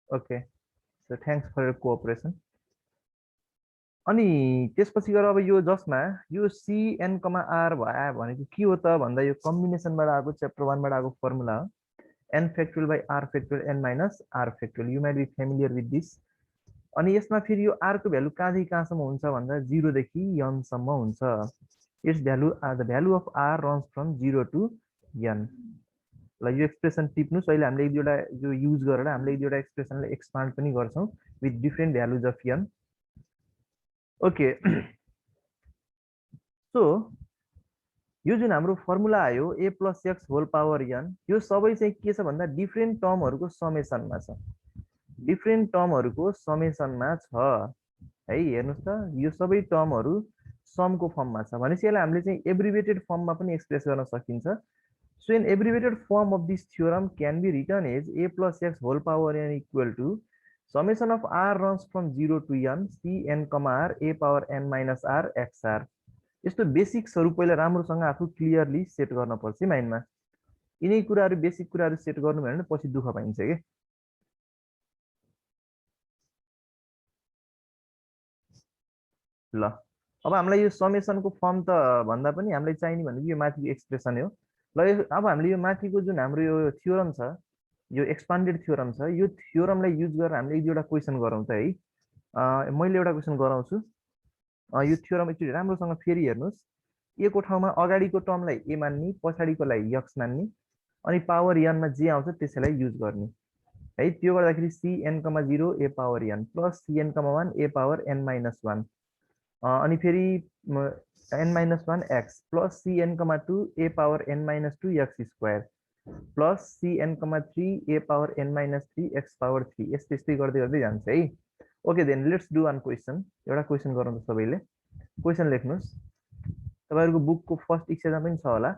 Okay, so thanks for your cooperation. अनि त्यसपछि गएर अब यो जसमा यो सिएन कमा आर भयो भनेको के हो त भन्दा यो कम्बिनेसनबाट आएको च्याप्टर 1 बाट आएको फर्मुला हो, n factorial by r factorial n minus r factorial. You might be familiar with this. अनि यसमा फेरि यो r को भ्यालु कहाँदेखि कहाँसम्म हुन्छ भन्दा 0 देखि n सम्म हुन्छ। It's value the value of r runs from 0 to n। ल यो एक्सप्रेसन टिप्नुस्, अहिले हामीले एक दुईवटा यो युज गरेर हामीले एक दुईवटा एक्सप्रेसनलाई एक्सपान्ड पनि गर्छौं with different values of n। Okay, so यो जुन हाम्रो फर्मुला आयो a plus x whole power n, यो सबै चाहिँ के छ भन्दा डिफरेन्ट टर्महरूको समेसनमा छ, डिफरेन्ट टर्महरूको समेसनमा छ है। हेर्नुस् त यो सबै टर्महरू समको फर्ममा छ भनेपछि यसलाई हामीले चाहिँ एब्रिभिएटेड फर्ममा पनि एक्सप्रेस गर्न सकिन्छ। So an abbreviated form of this theorem can be written as a plus x whole power n equal to summation of r runs from 0 to n c n comma r a power n minus r x r। यस्तो बेसिक्सहरु पहिला राम्रोसँग आफू clearly set गर्न पर्छ माइन्डमा। यिनै कुराहरु basic कुराहरु set गर्नु भएन भने पछि दुःख पाइन्छ के। ल अब हामीलाई यो समेसनको फर्म त भन्दा पनि हामीलाई चाहिने भनेको यो माथिको एक्सप्रेसन हो। ल अब हामीले यो माथिको जुन हाम्रो यो थ्योरम छ, यो एक्सपान्डेड थ्योरम छ, यो थ्योरमलाई युज गरेर हामीले एक दुईवटा क्वेशन गरौँ त है। मैले एउटा क्वेशन गराउँछु। यो थ्योरम एकचोटि राम्रोसँग फेरि हेर्नुस्। ए को ठाउँमा अगाडिको टर्मलाई ए मान्ने, पछाडिकोलाई यक्स मान्ने, अनि पावर n मा जे आउँछ त्यसैलाई युज गर्ने है। त्यो गर्दाखेरि cn,0 a power n plus cn,1 a power n minus 1, अनि फेरि n-1 x plus cn,2 a power n-2 x square plus cn,3 a power n-3 x power 3, यस्तै यस्तै गर्दै गर्दै जान्छ है। Okay then let's do one question. एउटा question गरौँ त सबैले। क्वेशन लेख्नुस्। तपाईहरुको बुकको फर्स्ट इक्सेमा पनि छ होला,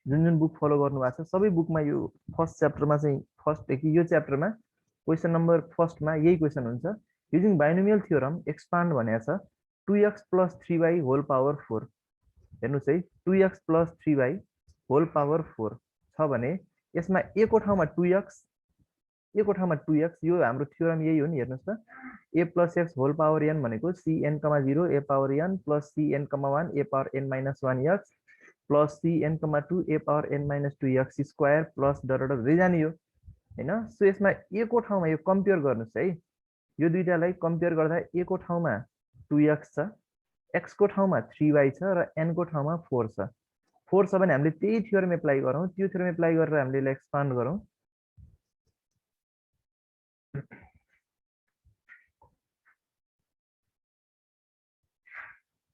जुन जुन बुक फलो गर्नु भएको छ सबै बुकमा यो फर्स्ट च्याप्टरमा चाहिँ फर्स्ट यो च्याप्टरमा क्वेशन नम्बर फर्स्टमा यही क्वेशन हुन्छ। युजिङ बाइनोमियल थ्योरम एक्सपान्ड भनेको छ 2x plus 3y whole power 4। हेर्नुस् है, 2x plus 3y whole power 4 छ भने यसमा a को ठाउँमा 2x, a को ठाउँमा 2x, यो हाम्रो थ्योरम यही हो नि। हेर्नुस् त a plus x whole power n भनेको cn,0 a power n plus cn,1 a power n minus 1 x plus cn,2 a power n-2 x square plus dot हुँदै जाने हो हैन। सो यसमा a को ठाउँमा यो कम्पेयर गर्नुस् है, यो दुईटालाई कम्पेयर गर्दा a को ठाउँमा 2x छ, x को ठाउँमा 3y छ र n को ठाउँमा 4 छ। 4 छ भने हामीले त्यही थ्योरम एप्लाई गरौँ, त्यो थ्योरम एप्लाई गरेर हामीले यसलाई एक्सपान्ड गरौँ।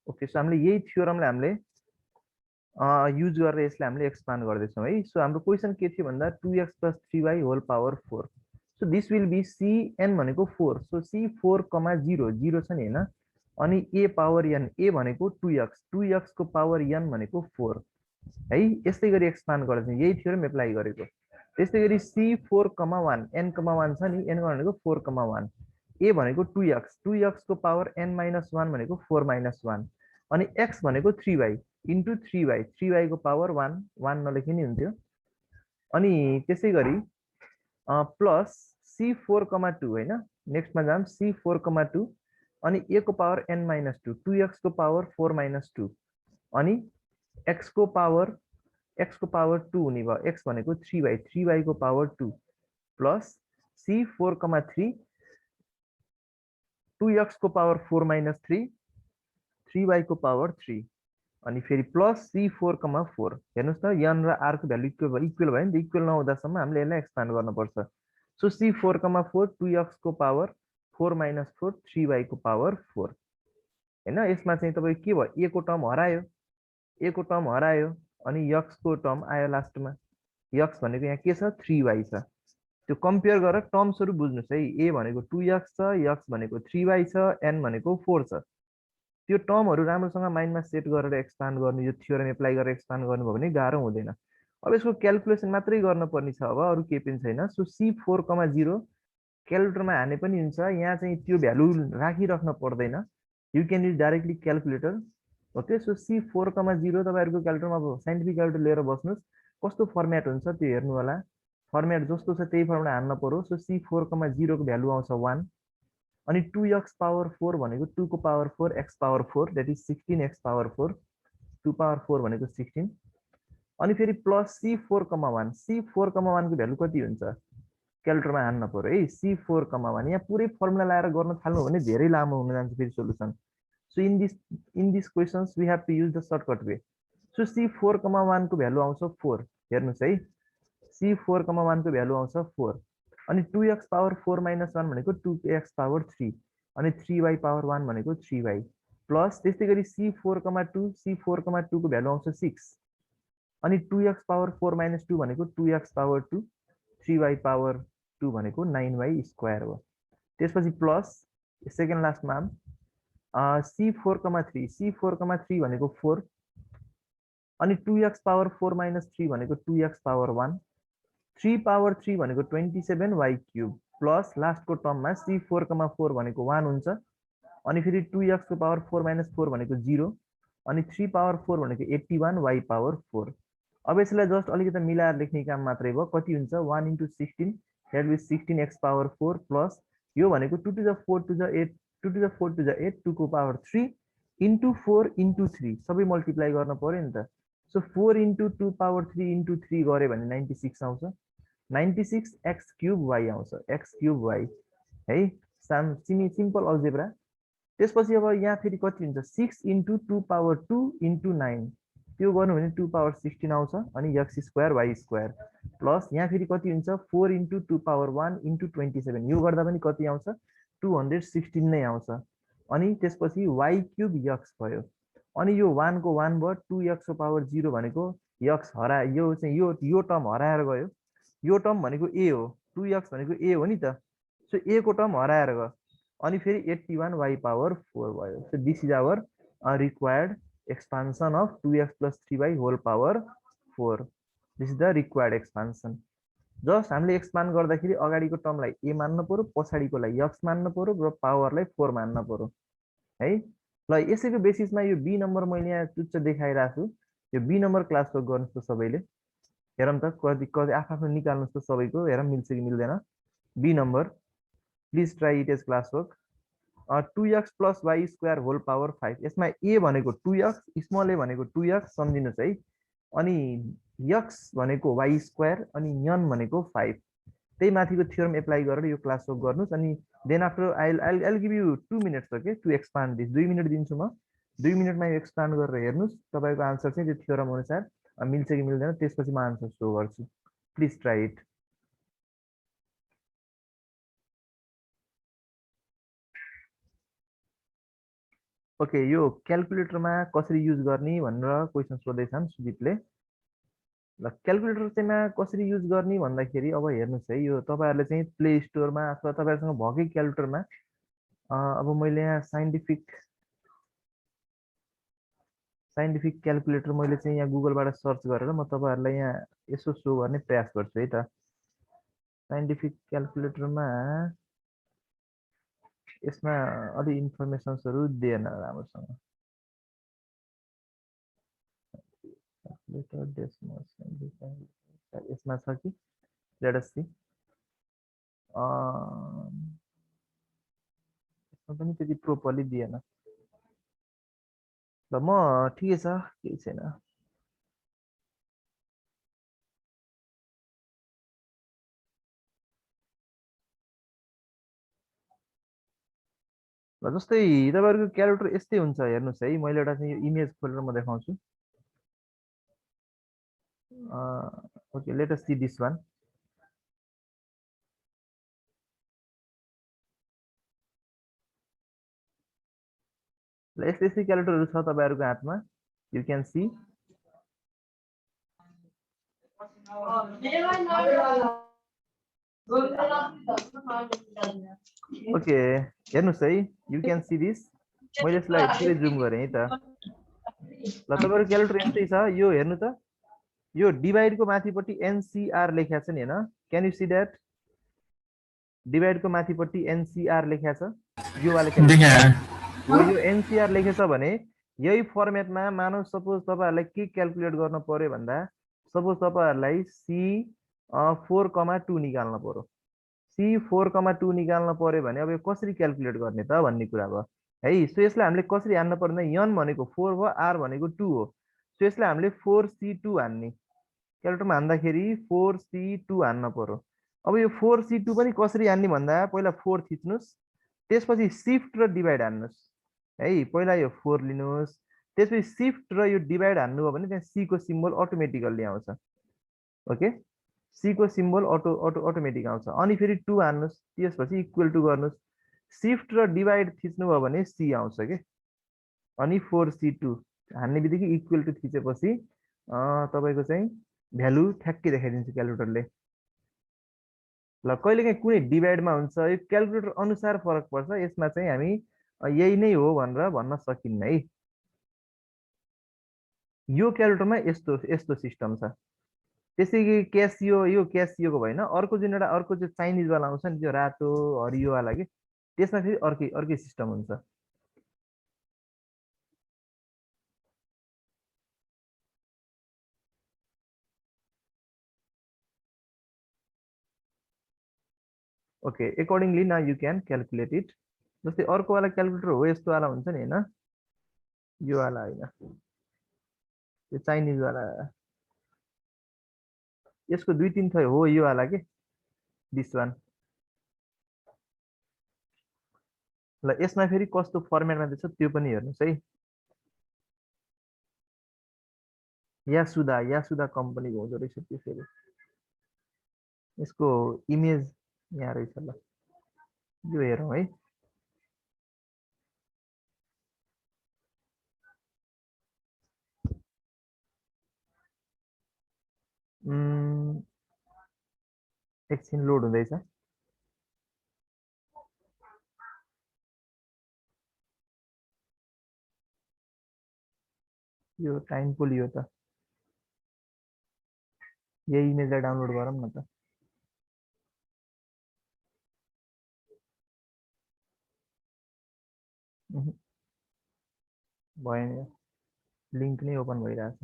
ओके, सो हामीले यही थ्योरमलाई हामीले युज गरेर यसलाई हामीले एक्सपान्ड गर्दैछौँ है। सो हाम्रो क्वेसन के थियो भन्दा 2x plus 3y whole power 4। So this will be cn भनेको 4, सो c4,0 0 छ नि हैन, अनि a पावर n, a भनेको 2x, 2x को पावर n भनेको 4 है। यस्तै गरी एक्सपान्ड गर्छौँ, यही थ्योरम एप्लाई गरेको। त्यस्तै गरी c4,1 n,1 छ नि, n भनेको 4,1, a भनेको 2x, 2x को पावर n-1 भनेको 4 माइनस 1, अनि x भनेको 3y इन्टु 3y, 3y को पावर 1, 1 नलेखे नि हुन्थ्यो। अनि त्यसै गरी प्लस c4,2 हैन, नेक्स्टमा जाम c4,2, अनि a को पावर n-2, 2x को पावर 4 माइनस 2, अनि x को पावर 2 हुने भयो, x भनेको 3y, 3y को पावर 2 प्लस c4,3, 2x को पावर 4 माइनस 3, 3y को पावर 3, अनि फेरि प्लस c4,4। हेर्नुस् त n र r को भ्यालु इक्वल भयो नि त, इक्वल नहुँदासम्म हामीले यसलाई एक्सपान्ड गर्नुपर्छ। सो c4,4 2x को पावर 4 माइनस 4, 3y को पावर 4 हैन। यसमा चाहिँ तपाईको के भयो, a को टर्म हरायो, a को टर्म हरायो, अनि x को टर्म आयो लास्टमा। x भनेको यहाँ के छ, 3y छ। त्यो कम्पेयर गरेर टर्म्सहरु बुझ्नुस् है। a भनेको 2x छ, x भनेको 3y छ, n भनेको 4 छ। त्यो टर्महरु राम्रोसँग माइन्डमा सेट गरेर एक्सपान्ड गर्नु, यो थ्योरम एप्लाई गरेर एक्सपान्ड गर्नुभयो भने गाह्रो हुँदैन। अब यसको क्याल्कुलेसन मात्रै गर्नुपर्ने छ, अब अरु केही पनि छैन। सो c4,0 क्यालकुलेटरमा हाने पनि हुन्छ, यहाँ चाहिँ त्यो भ्यालु राखिराख्न पर्दैन, you can use directly calculator. Okay, so c4,0 तपाईहरुको क्यालकुलेटरमा अब साइन्टिफिक क्यालकुलेटर लिएर बस्नुस्, कस्तो फर्मेट हुन्छ त्यो हेर्नु होला। फर्मेट जस्तो छ त्यही फर्मुला हाल्न पर्यो। सो C4, 0 को भ्यालु आउँछ 1 अनि 2x पावर 4 भनेको 2 को power 4 x power 4 that is 16x power 4 2 power 4 भनेको 16 अनि फेरि प्लस C4, 1 C4, 1 को भ्यालु कति हुन्छ क्याल्कुलेटरमा हाल्न पर्यो है। C4, 1 यहाँ पुरै फर्मुला लाएर गर्न थाल्नु भने धेरै लामो हुन जान्छ फेरि solution. So in this questions we have to use the shortcut way. So C4, 1 को भ्यालु आउँछ 4 हेर्नुस् है। C4, 1 को भ्यालु आउँछ 4 अनि 2x पावर 4 माइनस 1 भनेको 2x पावर 3 अनि 3y पावर 1 भनेको 3y प्लस त्यस्तै गरी C4, 2 C4, 2 को भ्यालु आउँछ 6 अनि 2x पावर 4 माइनस 2 भनेको 2x पावर 2 3y पावर 2 भनेको 9y स्क्वायर हो। त्यसपछि प्लस सेकेन्ड लास्टमा C4, 3 C4, 3 भनेको 4 अनि 2x पावर 4 माइनस 3 भनेको 2x पावर 1 3 पावर 3 भनेको 27y क्यूब प्लस लास्टको टर्ममा C4, 4 भनेको 1 हुन्छ अनि फेरि 2x को पावर 4 माइनस 4 भनेको 0 अनि 3 पावर 4 भनेको 81y पावर 4। अब यसलाई जस्ट अलिकति मिलाएर लेख्ने काम मात्रै भयो। कति हुन्छ 1 into 16 that is 16x power 4 plus यो भनेको 2 to the 4 to the 8 2 to the 4 to the 8 2 को पावर 3 into 4 into 3 सबै मल्टिप्लाई गर्न पर्यो नि त। सो 4 into 2 पावर 3 into 3 गरे भने 96 आउँछ 96 x क्यूब y आउँछ x क्यूब y है सिम्पल अल्जेब्रा। त्यसपछि अब यहाँ फेरि कति हुन्छ 6 into 2 पावर 2 into 9 त्यो गर्नु भने 2 पावर 16 आउँछ अनि x square y square plus यहाँ फेरि कति हुन्छ 4 into 2 पावर 1 into 27 यो गर्दा पनि कति आउँछ 216 नै आउँछ अनि त्यसपछि y क्यूब x भयो अनि यो 1 को 1 भयो 2x को पावर 0 भनेको x हरा यो चाहिँ यो टर्म हराएर गयो। यो टर्म भनेको a हो 2x भनेको a हो नि त। सो a को टर्म हराएर गयो अनि फेरि 81y पावर 4 भयो। So this is our required expansion of 2x plus 3y whole power 4 this is the required expansion। Just हामीले एक्सपान्ड गर्दाखेरि अगाडिको टर्मलाई a मान्न पर्यो पछाडिकोलाई x मान्न पर्यो र पावरलाई 4 मान्न पर्यो है। ल यसैको बेसिसमा यो b नम्बर मैले यहाँ चुच्च देखाइराछु यो b नम्बर क्लास वर्क गर्नुस् त सबैले हेरौँ त कति कति आफ्नो निकाल्नुस् त सबैको हेरौँ मिल्छ कि मिल्दैन। b number please try it as class work 2x plus y square whole power 5 यसमा a भनेको 2x स्मल a भनेको 2x सम्झिनुस् है अनि x भनेको y स्क्वायर अनि n भनेको 5 त्यही माथिको थ्योरम एप्लाई गरेर यो क्लास वर्क गर्नुस् अनि then after I give you 2 minutes okay to expand this 2 minute दिन्छु म 2 मिनटमा यो एक्सपान्ड गरेर हेर्नुस् तपाईको आन्सर चाहिँ त्यो थ्योरम अनुसार मिल्छ कि मिल्दैन त्यसपछि म आन्सर शो गर्छु। Please try it. ओके यो क्याल्कुलेटरमा कसरी युज गर्ने भनेर क्वेसन सोध्दैछन् सुदीपले। ल क्याल्कुलेटर चाहिँ कसरी युज गर्ने भन्दाखेरि अब हेर्नुस् है यो तपाईहरुले चाहिँ प्ले स्टोरमा अथवा तपाईहरुसँग भएकै क्याल्कुलेटरमा अब मैले यहाँ साइन्टिफिक क्याल्कुलेटर मैले चाहिँ यहाँ गुगलबाट सर्च गरेर म तपाईहरुलाई यहाँ यसो शो गर्ने प्रयास गर्छु है त। साइन्टिफिक क्याल्कुलेटरमा यसमा अलि इन्फर्मेसन्सहरु दिएन राम्रोसँग। यसमा छ कि लेट अस सी यसमा पनि त्यति प्रोपरली दिएन। ल म ठिकै छ केही छैन। ल जस्तै तपाईहरुको क्याल्कुलेटर यस्तै हुन्छ हेर्नुस् है मैले एउटा चाहिँ यो इमेज खोलेर म देखाउँछु। Okay let us see this one. ल यस्तै क्याल्कुलेटरहरु छ तपाईहरुको हातमा यु क्यान सी। ओके हेर्नुस् है यु क्यान सी दिस मैले यसलाई पुरै जुम गरे है त। ल तपाईहरुको क्याल्कुलेटर यस्तै छ यो हेर्नु त यो डिभाइड को माथिपट्टि एनसीआर लेखेको छ नि हैन can you see that divide को माथिपट्टि एनसीआर लेखेको छ यो वाला क्याल्कुलेटर यो एनसीआर लेखेछ भने यही फर्मेटमा मानौ सपोज तपाईहरुलाई के क्याल्कुलेट गर्न पर्यो भन्दा सपोज तपाईहरुलाई सी 4,2 निकाल्न पर्यो। सी 4,2 निकाल्न पर्यो भने अब यो कसरी क्याल्कुलेट गर्ने त भन्ने कुरा भयो है। सो यसलाई हामीले कसरी हान्न पर्ने, यन भनेको 4 भयो, आर भनेको 2 हो। सो यसलाई हामीले 4C2 हान्ने, क्याल्कुलेटरमा हान्दाखेरि 4C2 हान्न पर्यो। अब यो 4C2 पनि कसरी हान्ने भन्दा पहिला 4 थिच्नुहोस्, त्यसपछि सिफ्ट र डिभाइड हान्नुहोस् है। पहिला यो 4 लिनुहोस्, त्यसपछि सिफ्ट र यो डिभाइड हान्नुभयो भने त्यहाँ सी को सिम्बल अटोमेटिकल्ली आउँछ। ओके, सी को सिम्बल अटोमेटिक आउँछ। अनि फेरि 2 हान्नुहोस्, त्यसपछि इक्वल टु गर्नुहोस्, सिफ्ट र डिभाइड थिच्नुभयो भने सी आउँछ के। अनि 4C2 हान्ने बित्तिकै इक्वल टु थिचेपछि तपाईँको चाहिँ भ्यालु ठ्याक्कै देखाइदिन्छ क्यालकुलेटरले। ल कहिलेकाहीँ कुनै डिभाइडमा हुन्छ, यो क्यालकुलेटर अनुसार फरक पर्छ, यसमा चाहिँ हामी यही नै हो भनेर भन्न सकिन्न है। यो क्यालकुलेटरमा यस्तो यस्तो सिस्टम छ। त्यसै क्यासियो, यो क्यासियोको भएन, अर्को जुन एउटा अर्को चाहिँ चाइनिजवाला आउँछ नि, त्यो रातो हरियोवाला के, त्यसमा फेरि अर्कै अर्कै सिस्टम हुन्छ। Okay, accordingly now you can calculate it. जस्तै अर्कोवाला क्यालकुलेटर हो यस्तो वाला हुन्छ नि होइन, यो वाला होइन, यो चाइनिजवाला, यसको 2-3 थरी हो, यो वाला के, दिस वान। ल यसमा फेरि कस्तो फर्मेटमा दिन्छ त्यो पनि हेर्नुहोस् है। यासुदा यासुदा कम्पनीको हुँदो रहेछ त्यो। फेरि यसको इमेज यहाँ रहेछ, ल यो हेरौँ है। एकछिन लोड हुँदैछ। यो टाइम पो लियो त, यही इमेजलाई डाउनलोड गरौँ न त। भएन, लिङ्क नै ओपन भइरहेछ।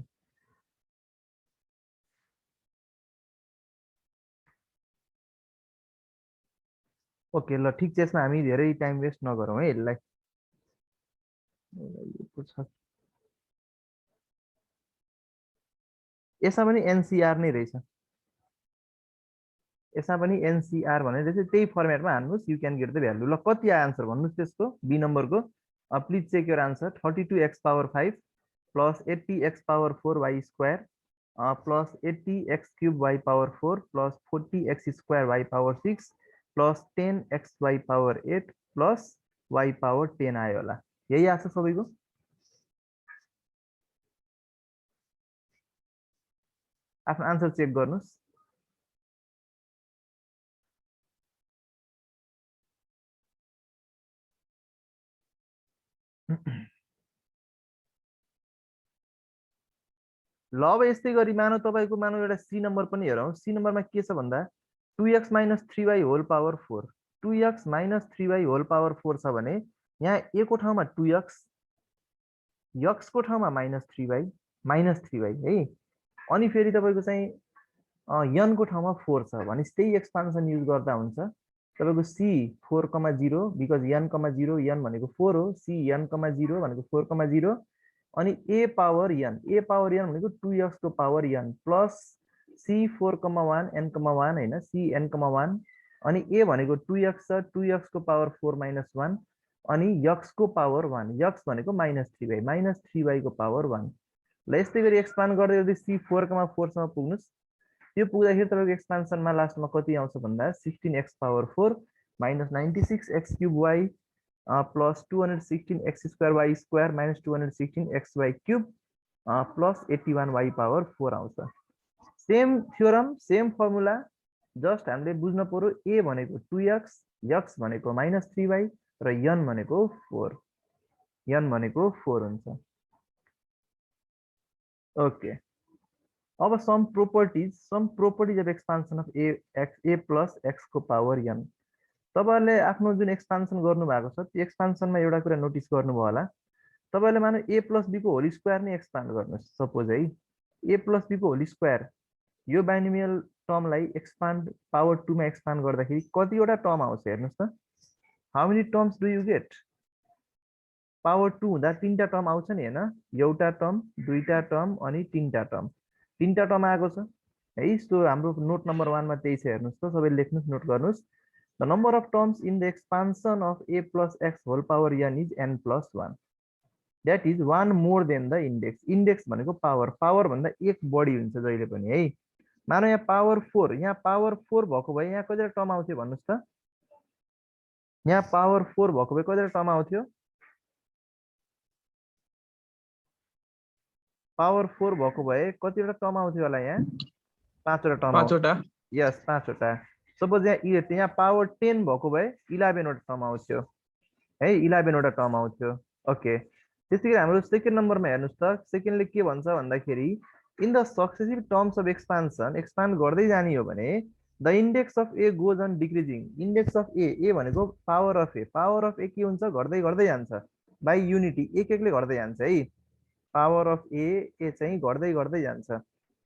ओके ल ठिक छ, यसमा हामी धेरै टाइम वेस्ट नगरौँ है यसलाई। यसमा पनि एनसीआर नै रहेछ, यसमा पनि एनसीआर भने त्यही फर्मेटमा हान्नुहोस्, you can get the value. ल कति आयो आन्सर भन्नुहोस् त्यसको, बी नम्बरको। Please check your answer. 32x⁵ plus 80x⁴y² plus 80x³ y⁴ plus 40x² y⁴ 6 plus 10x y⁴ 8 plus y⁴10 आयो होला। यही आछ सबैको। आफ्नो आन्सर चेक गर्नुहोस्। ल अब यस्तै गरी मानौ तपाईँको, मानौ एउटा सी नम्बर पनि हेरौँ। सी नम्बरमा के छ भन्दा 2x - 3y whole power 4, 2x - 3y whole power 4 छ भने यहाँ a को ठाउँमा 2x, x को ठाउँमा -3y है। अनि फेरि तपाईँको चाहिँ n को ठाउँमा 4 छ भने त्यही एक्सपान्सन युज गर्दा हुन्छ। तपाईँको सी 4,0 बिकज n,0 n भनेको 4 हो, सी n,0 भनेको 4,0 अनि ए पावर n भनेको 2x को power n plus C 4,1 n,1 होइन, सी n,1 अनि ए भनेको 2x छ, 2x को पावर 4 - 1 अनि x को पावर 1, x भनेको -3y को पावर 1। ल यस्तै गरी एक्सपान्ड गर्दै गर्दै सी 4,4 सम्म पुग्नुहोस्। त्यो पुग्दाखेरि तपाईँको एक्सपान्सनमा लास्टमा कति आउँछ भन्दा 16x⁴ - 96x³ y plus 216x² y² - 216xy³ plus 81y⁴ आउँछ। Same theorem, same formula, just हामीले बुझ्नु पर्यो ए भनेको 2x, x भनेको -3y र n भनेको 4, n भनेको 4 हुन्छ। ओके, अब some properties of expansion of a plus x को पावर n। तपाईँहरूले आफ्नो जुन एक्सपान्सन गर्नुभएको छ त्यो एक्सपान्सनमा एउटा कुरा नोटिस गर्नुभयो होला। तपाईँहरूले मानौ ए प्लस बी को होल स्क्वायर नै एक्सपान्ड गर्नुहोस् सपोज है, ए प्लस बी को होल स्क्वायर, यो बाइनोमियल टर्मलाई एक्सपान्ड पावर 2 मा एक्सपान्ड गर्दाखेरि कतिवटा टर्म आउँछ हेर्नुस् त how many terms do you get power 2 हुँदा तीनटा टर्म आउँछ नि हैन एउटा टर्म दुईटा टर्म अनि तीनटा टर्म आएको छ है सो हाम्रो नोट नम्बर 1 मा त्यही छ हेर्नुस् त सबैले लेख्नुस् नोट गर्नुस् the number of terms in the expansion of a plus x whole power n is n plus 1 that is 1 more than the index भनेको पावर भन्दा एक बढी हुन्छ जहिले पनि है मानौ यहाँ पावर 4 भएको भए यहाँ कतिवटा टर्म आउँथ्यो भन्नुस् त यहाँ पावर 4 भएको भए कतिवटा टर्म आउँथ्यो पावर 4 भएको भए कतिवटा टर्म आउँथ्यो होला यहाँ पाँचवटा टर्म पाँचवटा यस पाँचवटा सपोज यहाँ पावर 10 भएको भए 11 वटा टर्म आउँथ्यो है 11 वटा टर्म आउँथ्यो ओके त्यसैगरी हाम्रो सेकेन्ड नम्बरमा हेर्नुस् त सेकेन्डले के भन्छ भन्दाखेरि in the successive terms of expansion expand गर्दै जाने हो भने the index of A goes on decreasing index of A भनेको पावर अफ ए के हुन्छ घट्दै घट्दै जान्छ बाई युनिटी एक एकले घट्दै जान्छ है पावर अफ ए चाहिँ घट्दै घट्दै जान्छ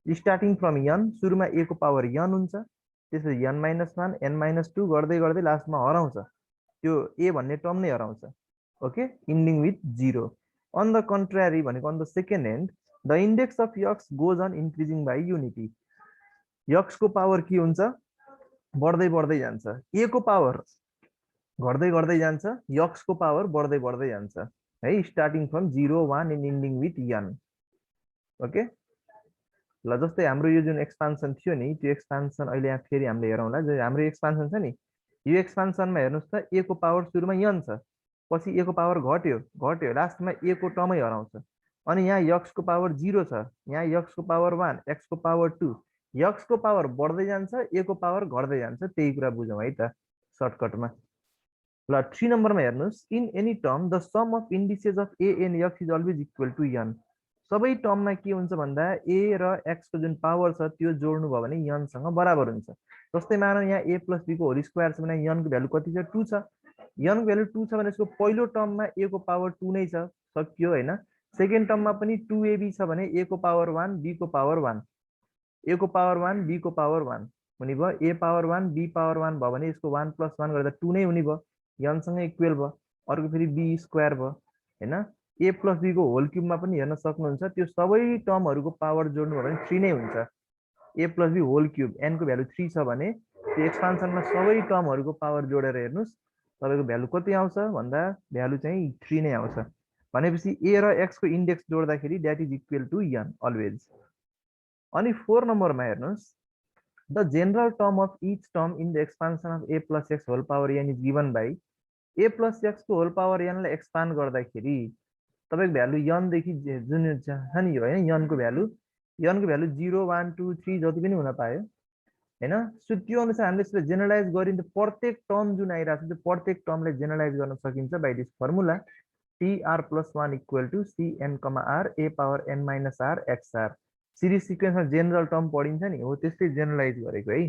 स्टार्टिङ फ्रम n सुरुमा a को पावर n हुन्छ त्यसपछि n - 1 n - 2 गर्दै गर्दै लास्टमा हराउँछ त्यो a भन्ने टर्म नै हराउँछ okay ending with 0 on the contrary भनेको on the second and the index of x goes on increasing by unity x को पावर के हुन्छ बढ्दै बढ्दै जान्छ a को पावर घट्दै घट्दै जान्छ x को पावर बढ्दै बढ्दै जान्छ है starting from 0 1 and ending with n okay ल जस्तै हाम्रो यो जुन एक्सपान्सन थियो नि त्यो एक्सपान्सन अहिले यहाँ फेरि हामीले हेरौँला जो हाम्रो एक्सपान्सन छ नि यो एक्सपान्सनमा हेर्नुस् त a को पावर सुरुमा n छ पछि a को पावर घट्यो लास्टमा a को टर्मै हराउँछ अनि यहाँ x को पावर 0 छ यहाँ x को पावर 1 x को पावर 2 x को पावर बढ्दै जान्छ a को पावर घट्दै जान्छ त्यही कुरा बुझौँ है त सर्टकटमा ल 3 नम्बरमा हेर्नुस् in any term the sum of indices of a and x is always equal to n सबै टर्ममा के हुन्छ भन्दा a र x को जुन पावर छ त्यो जोड्नु भयो भने n सँग बराबर हुन्छ जस्तै मानौ यहाँ a + b को होल स्क्वायर छ भने n को भ्यालु कति छ 2 छ n को भ्यालु 2 छ भने यसको पहिलो टर्ममा a को पावर 2 नै छ सक्यो हैन सेकेन्ड टर्ममा पनि 2ab छ भने a को पावर 1 b को पावर 1 a को पावर 1 b को पावर 1 हुने भयो a पावर 1 b पावर 1 भयो भने यसको 1 + 1 गर्दा 2 नै हुने भयो n सँग इक्वल भयो अर्को फेरि b स्क्वायर भयो हैन a + b को होल क्युबमा पनि हेर्न सक्नुहुन्छ त्यो सबै टर्महरुको पावर जोड्नु भयो भने 3 नै हुन्छ a + b whole cube n को भ्यालु 3 छ भने त्यो एक्सपान्सनमा सबै टर्महरुको पावर जोडेर हेर्नुस् तपाईको भ्यालु कति आउँछ भन्दा भ्यालु चाहिँ 3 नै आउँछ भनेपछि a र x को इन्डेक्स जोड्दाखेरि that is equal to n always अनि 4 नम्बरमा हेर्नुस् the general term of each term in the expansion of a + x whole power n is given by a + x को होल पावर n लाई expand गर्दाखेरि तपाईको value n देखि जुन छ नि यो हैन n को भ्यालु 0 1 2 3 जति पनि हुन पायो हैन सो त्यो अनुसार हामीले यसलाई जेनरलाइज गरिन्छ प्रत्येक टर्म जुन आइराछ त्यो प्रत्येक टर्मलाई जेनरलाइज गर्न सकिन्छ by this formula tr + 1 = cn, r a power n - r xr series सिक्वेन्समा जेनरल टर्म पढिन्छ नि हो त्यस्तै जेनरलाइज गरेको है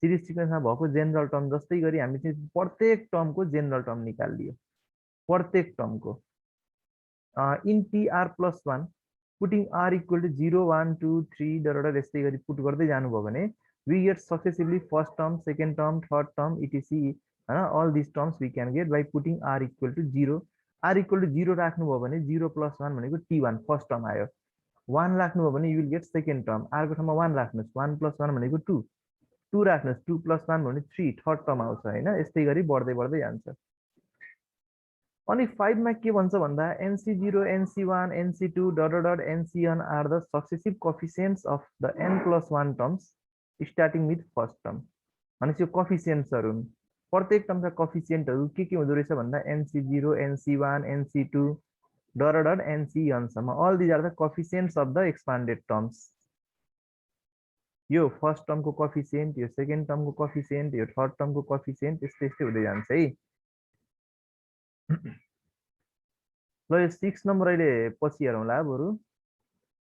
सिरिज सिक्वेन्समा भएको जेनरल टर्म जस्तै गरी हामी चाहिँ प्रत्येक टर्मको जेनरल टर्म निकाल्दियो प्रत्येक टर्मको in tr + 1 putting r = 0 1 2 3 dot यस्तै गरी पुट गर्दै जानुभयो भने we get successively first term second term third term etc हैन all this terms we can get by putting r = 0 r = 0 राख्नुभयो भने 0 + 1 भनेको t1 फर्स्ट टर्म आयो 1 राख्नुभयो भने you will get second term r को ठाउँमा 1 राख्नुस् 1 + 1 भनेको 2 2 राख्नुस् 2 + 1 भने 3 थर्ड टर्म आउँछ हैन यस्तै गरी बढ्दै बढ्दै जान्छ अनि 5 मा के भन्छ भन्दा nc0 nc1 nc2 dot ncn are the successive coefficients of the n + 1 terms starting with first term भनेपछि यो कोएफिसिएन्ट्सहरु हुन् प्रत्येक टर्मका कोएफिसिएन्टहरु के हुँदो रहेछ भन्दा nc0 nc1 nc2 dot ncn सम्म all these are the coefficients of the expanded terms यो फर्स्ट टर्मको कोएफिसिएन्ट यो सेकेन्ड टर्मको कोएफिसिएन्ट यो थर्ड टर्मको कोएफिसिएन्ट यस्तै हुँदै जान्छ है ल यो 6 नम्बर अहिले पछि हेरौँला बरु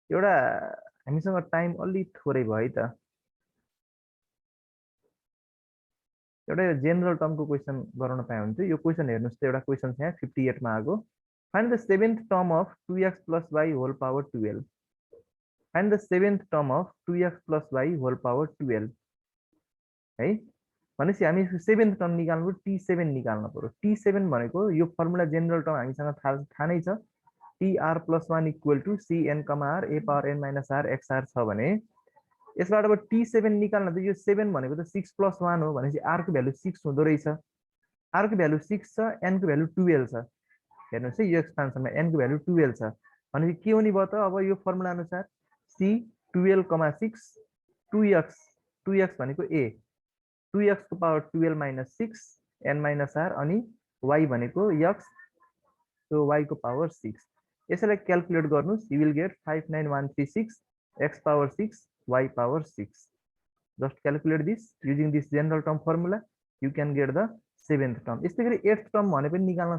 एउटा हामीसँग टाइम अलि थोरै भयो है त एउटा जेनरल टर्मको क्वेशन गराउन पाए हुन्थ्यो यो क्वेशन हेर्नुस् त एउटा क्वेशन छ यहाँ 58 मा आएको find the seventh term of 2x + y whole power 12 find the seventh term of 2x plus y whole power 12 है। भनेपछि हामी सेभेन्थ टर्म निकाल्नु T7 निकाल्नु पर्यो। T7 भनेको यो फर्मुला जेनरल टर्म हामीसँग थाहा नै छ, TR plus 1 equal to CN R A power n minus R XR छ भने यसबाट अब T7 निकाल्न त यो 7 भनेको त 6 प्लस 1 हो भनेपछि R को भ्यालु 6 हुँदो रहेछ। R को भ्यालु 6 छ, N को भ्यालु 12 छ। हेर्नुहोस् है यो एक्सपान्सनमा N को भ्यालु 12 छ भनेपछि के हुने भयो त अब यो फर्मुला अनुसार C 12,6 2x भनेको A 2x को power 12 minus 6 n minus R अनि y भनेको x so y को पावर 6 यसैलाई क्याल्कुलेट गर्नुस् you will get 59136 x power 6 y power 6 just calculate this using this general term formula you can get the seventh term। यस्तै गरी eighth term भने पनि निकाल्न